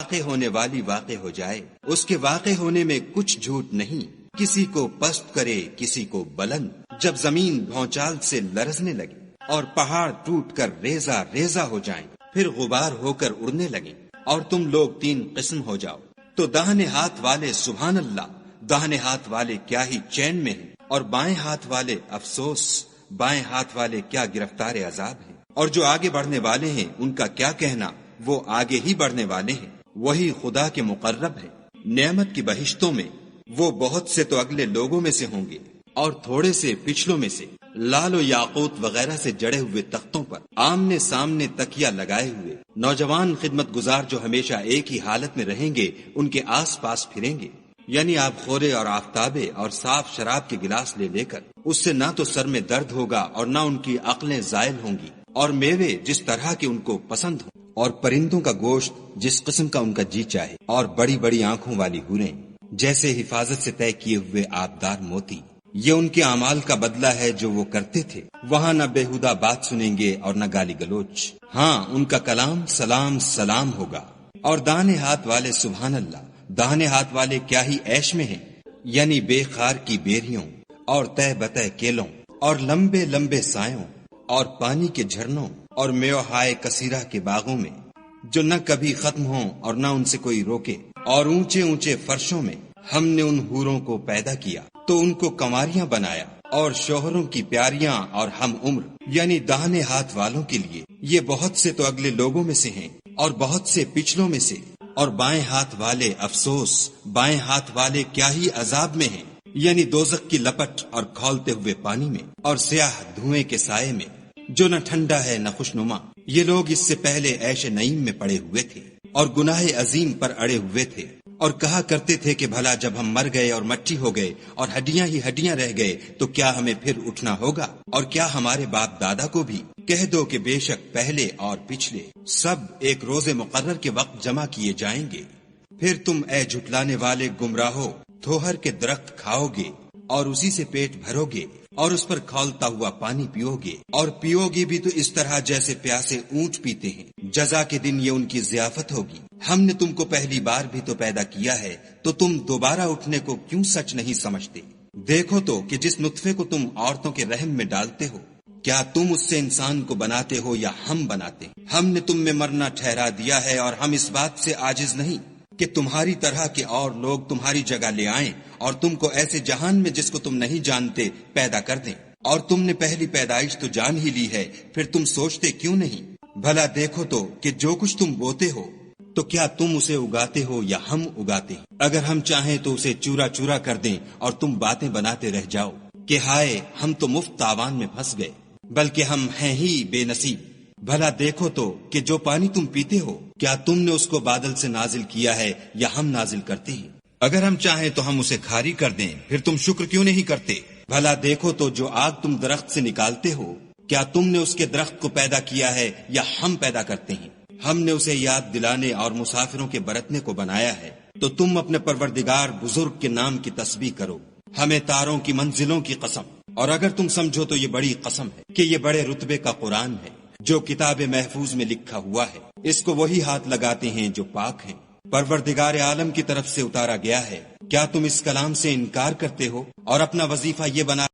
واقع ہونے والی واقع ہو جائے، اس کے واقع ہونے میں کچھ جھوٹ نہیں، کسی کو پست کرے کسی کو بلند، جب زمین بھونچال سے لرزنے لگے اور پہاڑ ٹوٹ کر ریزہ ریزہ ہو جائیں، پھر غبار ہو کر اڑنے لگیں اور تم لوگ تین قسم ہو جاؤ، تو داہنے ہاتھ والے سبحان اللہ، داہنے ہاتھ والے کیا ہی چین میں ہیں، اور بائیں ہاتھ والے افسوس، بائیں ہاتھ والے کیا گرفتار عذاب ہیں، اور جو آگے بڑھنے والے ہیں ان کا کیا کہنا، وہ آگے ہی بڑھنے والے ہیں، وہی خدا کے مقرب ہے۔ نعمت کی بہشتوں میں وہ بہت سے تو اگلے لوگوں میں سے ہوں گے اور تھوڑے سے پچھلوں میں سے، لال و یاقوت وغیرہ سے جڑے ہوئے تختوں پر آمنے سامنے تکیا لگائے ہوئے نوجوان خدمت گزار جو ہمیشہ ایک ہی حالت میں رہیں گے ان کے آس پاس پھریں گے، یعنی آب خورے اور آفتابے اور صاف شراب کے گلاس لے لے کر، اس سے نہ تو سر میں درد ہوگا اور نہ ان کی عقلیں زائل ہوں گی، اور میوے جس طرح کے ان کو پسند ہوں، اور پرندوں کا گوشت جس قسم کا ان کا جی چاہے، اور بڑی بڑی آنکھوں والی حوریں جیسے حفاظت سے طے کیے ہوئے آبدار موتی۔ یہ ان کے اعمال کا بدلہ ہے جو وہ کرتے تھے، وہاں نہ بےہودہ بات سنیں گے اور نہ گالی گلوچ، ہاں ان کا کلام سلام سلام ہوگا۔ اور داہنے ہاتھ والے سبحان اللہ، داہنے ہاتھ والے کیا ہی عیش میں ہیں، یعنی بے خار کی بیریوں اور تہ بتہ کیلوں اور لمبے لمبے سایوں اور پانی کے جھرنوں اور میوہائے کثیرہ کے باغوں میں جو نہ کبھی ختم ہوں اور نہ ان سے کوئی روکے، اور اونچے اونچے فرشوں میں ہم نے ان حوروں کو پیدا کیا تو ان کو کنواریاں بنایا، اور شوہروں کی پیاریاں اور ہم عمر، یعنی داہنے ہاتھ والوں کے لیے یہ بہت سے تو اگلے لوگوں میں سے ہیں اور بہت سے پچھلوں میں سے، اور بائیں ہاتھ والے افسوس، بائیں ہاتھ والے کیا ہی عذاب میں ہیں، یعنی دوزخ کی لپٹ اور کھولتے ہوئے پانی میں اور سیاہ دھوئیں کے سائے میں جو نہ ٹھنڈا ہے نہ خوشنما۔ یہ لوگ اس سے پہلے عیش نعیم میں پڑے ہوئے تھے اور گناہ عظیم پر اڑے ہوئے تھے، اور کہا کرتے تھے کہ بھلا جب ہم مر گئے اور مٹی ہو گئے اور ہڈیاں ہی ہڈیاں رہ گئے تو کیا ہمیں پھر اٹھنا ہوگا، اور کیا ہمارے باپ دادا کو بھی؟ کہہ دو کہ بے شک پہلے اور پچھلے سب ایک روز مقرر کے وقت جمع کیے جائیں گے۔ پھر تم اے جھٹلانے والے گمراہو تھوہر کے درخت کھاؤ گے اور اسی سے پیٹ بھرو گے اور اس پر کھولتا ہوا پانی پیو گے، اور پیو گے بھی تو اس طرح جیسے پیاسے اونٹ پیتے ہیں، جزا کے دن یہ ان کی ضیافت ہوگی۔ ہم نے تم کو پہلی بار بھی تو پیدا کیا ہے، تو تم دوبارہ اٹھنے کو کیوں سچ نہیں سمجھتے؟ دیکھو تو کہ جس نطفے کو تم عورتوں کے رحم میں ڈالتے ہو، کیا تم اس سے انسان کو بناتے ہو یا ہم بناتے ہیں؟ ہم نے تم میں مرنا ٹھہرا دیا ہے، اور ہم اس بات سے عاجز نہیں کہ تمہاری طرح کے اور لوگ تمہاری جگہ لے آئیں اور تم کو ایسے جہان میں جس کو تم نہیں جانتے پیدا کر دیں، اور تم نے پہلی پیدائش تو جان ہی لی ہے، پھر تم سوچتے کیوں نہیں؟ بھلا دیکھو تو کہ جو کچھ تم بوتے ہو تو کیا تم اسے اگاتے ہو یا ہم اگاتے ہیں؟ اگر ہم چاہیں تو اسے چورا چورا کر دیں اور تم باتیں بناتے رہ جاؤ کہ ہائے ہم تو مفت تاوان میں پھنس گئے، بلکہ ہم ہیں ہی بے نصیب۔ بھلا دیکھو تو کہ جو پانی تم پیتے ہو کیا تم نے اس کو بادل سے نازل کیا ہے یا ہم نازل کرتے ہیں؟ اگر ہم چاہیں تو ہم اسے کھاری کر دیں، پھر تم شکر کیوں نہیں کرتے؟ بھلا دیکھو تو جو آگ تم درخت سے نکالتے ہو کیا تم نے اس کے درخت کو پیدا کیا ہے یا ہم پیدا کرتے ہیں؟ ہم نے اسے یاد دلانے اور مسافروں کے برتنے کو بنایا ہے، تو تم اپنے پروردگار بزرگ کے نام کی تسبیح کرو، ہمیں تاروں کی منزلوں کی قسم۔ اور اگر تم سمجھو تو یہ بڑی قسم ہے کہ یہ بڑے رتبے کا قرآن ہے جو کتاب محفوظ میں لکھا ہوا ہے، اس کو وہی ہاتھ لگاتے ہیں جو پاک ہیں، پروردگار عالم کی طرف سے اتارا گیا ہے۔ کیا تم اس کلام سے انکار کرتے ہو اور اپنا وظیفہ یہ بنا